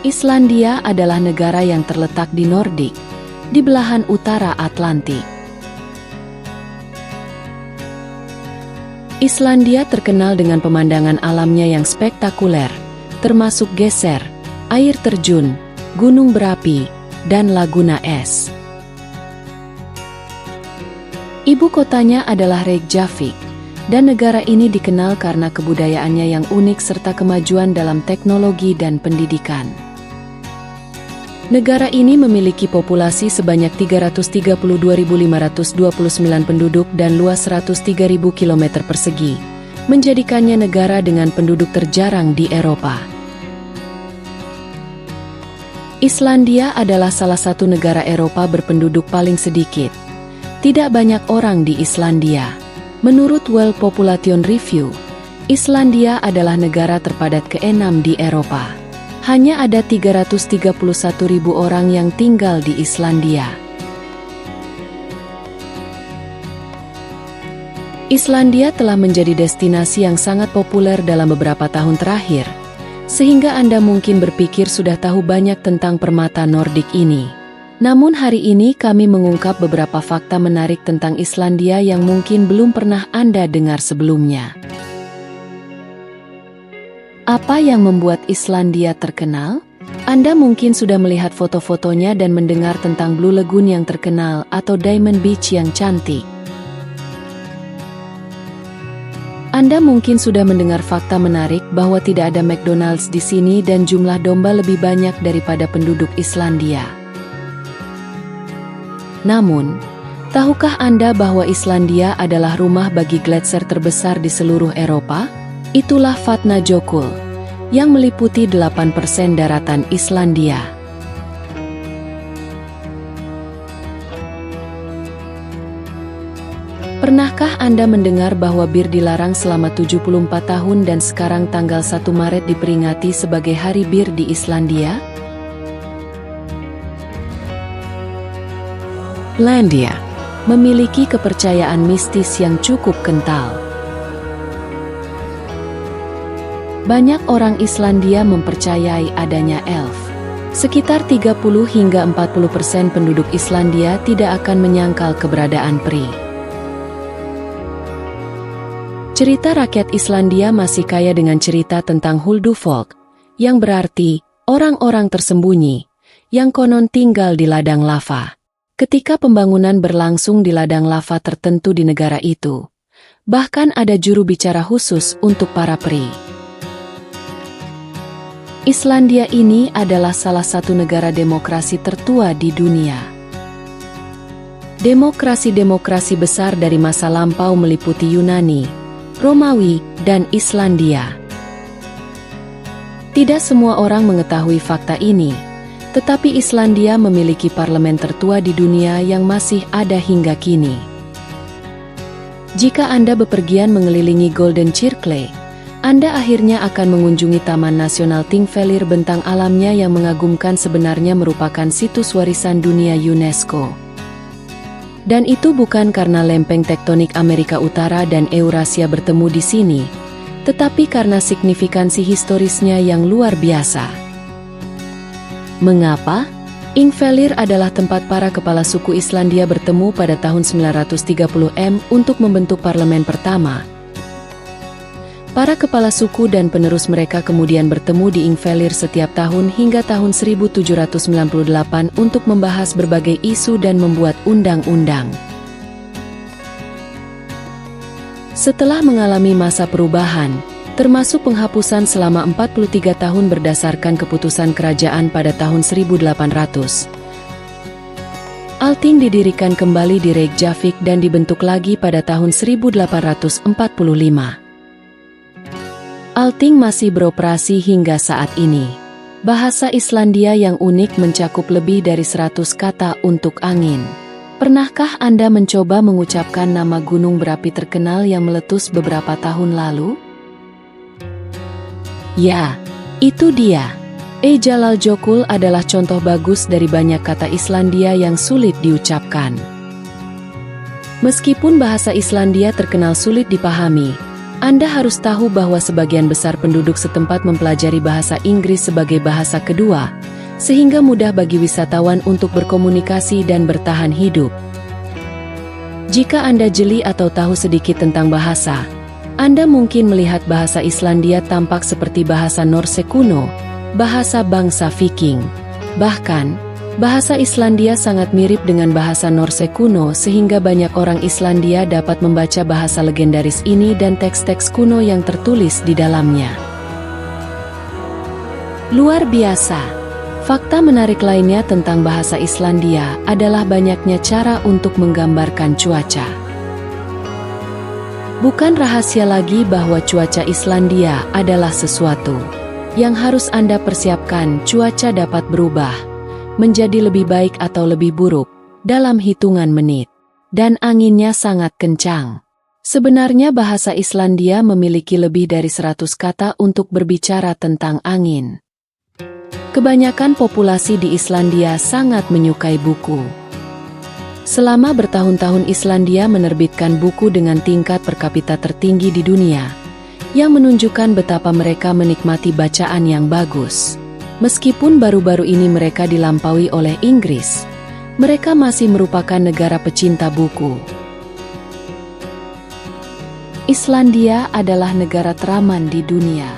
Islandia adalah negara yang terletak di Nordik, di belahan utara Atlantik. Islandia terkenal dengan pemandangan alamnya yang spektakuler, termasuk geser, air terjun, gunung berapi, dan laguna es. Ibu kotanya adalah Reykjavik, dan negara ini dikenal karena kebudayaannya yang unik serta kemajuan dalam teknologi dan pendidikan. Negara ini memiliki populasi sebanyak 332.529 penduduk dan luas 103.000 km persegi, menjadikannya negara dengan penduduk terjarang di Eropa. Islandia adalah salah satu negara Eropa berpenduduk paling sedikit. Tidak banyak orang di Islandia. Menurut World Population Review, Islandia adalah negara terpadat ke-6 di Eropa. Hanya ada 331.000 orang yang tinggal di Islandia. Islandia telah menjadi destinasi yang sangat populer dalam beberapa tahun terakhir, sehingga Anda mungkin berpikir sudah tahu banyak tentang permata Nordik ini. Namun hari ini kami mengungkap beberapa fakta menarik tentang Islandia yang mungkin belum pernah Anda dengar sebelumnya. Apa yang membuat Islandia terkenal? Anda mungkin sudah melihat foto-fotonya dan mendengar tentang Blue Lagoon yang terkenal atau Diamond Beach yang cantik. Anda mungkin sudah mendengar fakta menarik bahwa tidak ada McDonald's di sini dan jumlah domba lebih banyak daripada penduduk Islandia. Namun, tahukah Anda bahwa Islandia adalah rumah bagi gletser terbesar di seluruh Eropa? Itulah Vatnajökull, yang meliputi 8% daratan Islandia. Pernahkah Anda mendengar bahwa bir dilarang selama 74 tahun dan sekarang tanggal 1 Maret diperingati sebagai Hari Bir di Islandia? Islandia memiliki kepercayaan mistis yang cukup kental. Banyak orang Islandia mempercayai adanya elf. Sekitar 30 hingga 40% penduduk Islandia tidak akan menyangkal keberadaan peri. Cerita rakyat Islandia masih kaya dengan cerita tentang Huldufolk, yang berarti orang-orang tersembunyi, yang konon tinggal di ladang lava. Ketika pembangunan berlangsung di ladang lava tertentu di negara itu, bahkan ada juru bicara khusus untuk para peri. Islandia ini adalah salah satu negara demokrasi tertua di dunia. Demokrasi-demokrasi besar dari masa lampau meliputi Yunani, Romawi, dan Islandia. Tidak semua orang mengetahui fakta ini, tetapi Islandia memiliki parlemen tertua di dunia yang masih ada hingga kini. Jika Anda bepergian mengelilingi Golden Circle, Anda akhirnya akan mengunjungi Taman Nasional Thingvellir. Bentang alamnya yang mengagumkan sebenarnya merupakan situs warisan dunia UNESCO. Dan itu bukan karena lempeng tektonik Amerika Utara dan Eurasia bertemu di sini, tetapi karena signifikansi historisnya yang luar biasa. Mengapa? Thingvellir adalah tempat para kepala suku Islandia bertemu pada tahun 930 untuk membentuk parlemen pertama. Para kepala suku dan penerus mereka kemudian bertemu di Thingvellir setiap tahun hingga tahun 1798 untuk membahas berbagai isu dan membuat undang-undang. Setelah mengalami masa perubahan, termasuk penghapusan selama 43 tahun berdasarkan keputusan kerajaan pada tahun 1800. Althing didirikan kembali di Reykjavik dan dibentuk lagi pada tahun 1845. Althing masih beroperasi hingga saat ini. Bahasa Islandia yang unik mencakup lebih dari 100 kata untuk angin. Pernahkah Anda mencoba mengucapkan nama gunung berapi terkenal yang meletus beberapa tahun lalu? Ya, itu dia. Eyjafjallajökull adalah contoh bagus dari banyak kata Islandia yang sulit diucapkan. Meskipun bahasa Islandia terkenal sulit dipahami, Anda harus tahu bahwa sebagian besar penduduk setempat mempelajari bahasa Inggris sebagai bahasa kedua, sehingga mudah bagi wisatawan untuk berkomunikasi dan bertahan hidup. Jika Anda jeli atau tahu sedikit tentang bahasa, Anda mungkin melihat bahasa Islandia tampak seperti bahasa Norse kuno, bahasa bangsa Viking. Bahkan, bahasa Islandia sangat mirip dengan bahasa Norse kuno sehingga banyak orang Islandia dapat membaca bahasa legendaris ini dan teks-teks kuno yang tertulis di dalamnya. Luar biasa! Fakta menarik lainnya tentang bahasa Islandia adalah banyaknya cara untuk menggambarkan cuaca. Bukan rahasia lagi bahwa cuaca Islandia adalah sesuatu yang harus Anda persiapkan. Cuaca dapat berubah menjadi lebih baik atau lebih buruk dalam hitungan menit, dan anginnya sangat kencang. Sebenarnya bahasa Islandia memiliki lebih dari 100 kata untuk berbicara tentang angin. Kebanyakan populasi di Islandia sangat menyukai buku. Selama bertahun-tahun Islandia menerbitkan buku dengan tingkat per kapita tertinggi di dunia, yang menunjukkan betapa mereka menikmati bacaan yang bagus. Meskipun baru-baru ini mereka dilampaui oleh Inggris, mereka masih merupakan negara pecinta buku. Islandia adalah negara teraman di dunia.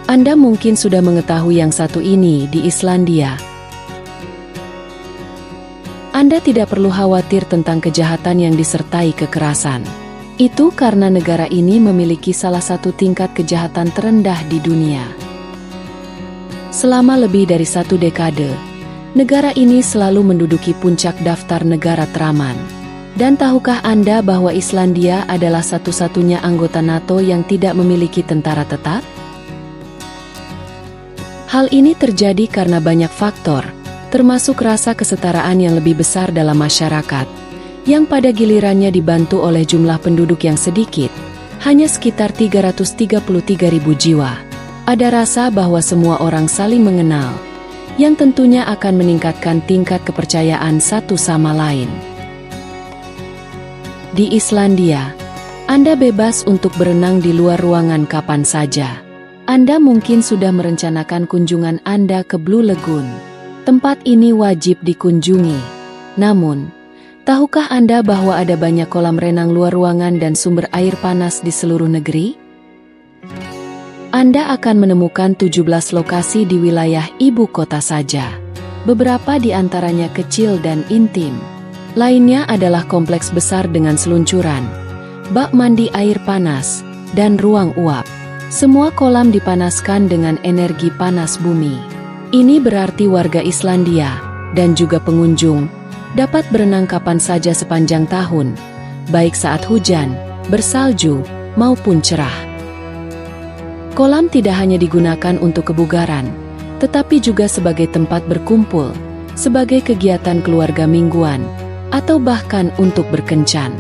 Anda mungkin sudah mengetahui yang satu ini di Islandia. Anda tidak perlu khawatir tentang kejahatan yang disertai kekerasan. Itu karena negara ini memiliki salah satu tingkat kejahatan terendah di dunia. Selama lebih dari 1 dekade, negara ini selalu menduduki puncak daftar negara teraman. Dan tahukah Anda bahwa Islandia adalah satu-satunya anggota NATO yang tidak memiliki tentara tetap? Hal ini terjadi karena banyak faktor, termasuk rasa kesetaraan yang lebih besar dalam masyarakat, yang pada gilirannya dibantu oleh jumlah penduduk yang sedikit, hanya sekitar 333.000 jiwa. Ada rasa bahwa semua orang saling mengenal, yang tentunya akan meningkatkan tingkat kepercayaan satu sama lain. Di Islandia, Anda bebas untuk berenang di luar ruangan kapan saja. Anda mungkin sudah merencanakan kunjungan Anda ke Blue Lagoon. Tempat ini wajib dikunjungi. Namun, tahukah Anda bahwa ada banyak kolam renang luar ruangan dan sumber air panas di seluruh negeri? Anda akan menemukan 17 lokasi di wilayah ibu kota saja. Beberapa di antaranya kecil dan intim. Lainnya adalah kompleks besar dengan seluncuran, bak mandi air panas, dan ruang uap. Semua kolam dipanaskan dengan energi panas bumi. Ini berarti warga Islandia, dan juga pengunjung, dapat berenang kapan saja sepanjang tahun, baik saat hujan, bersalju, maupun cerah. Kolam tidak hanya digunakan untuk kebugaran, tetapi juga sebagai tempat berkumpul, sebagai kegiatan keluarga mingguan, atau bahkan untuk berkencan.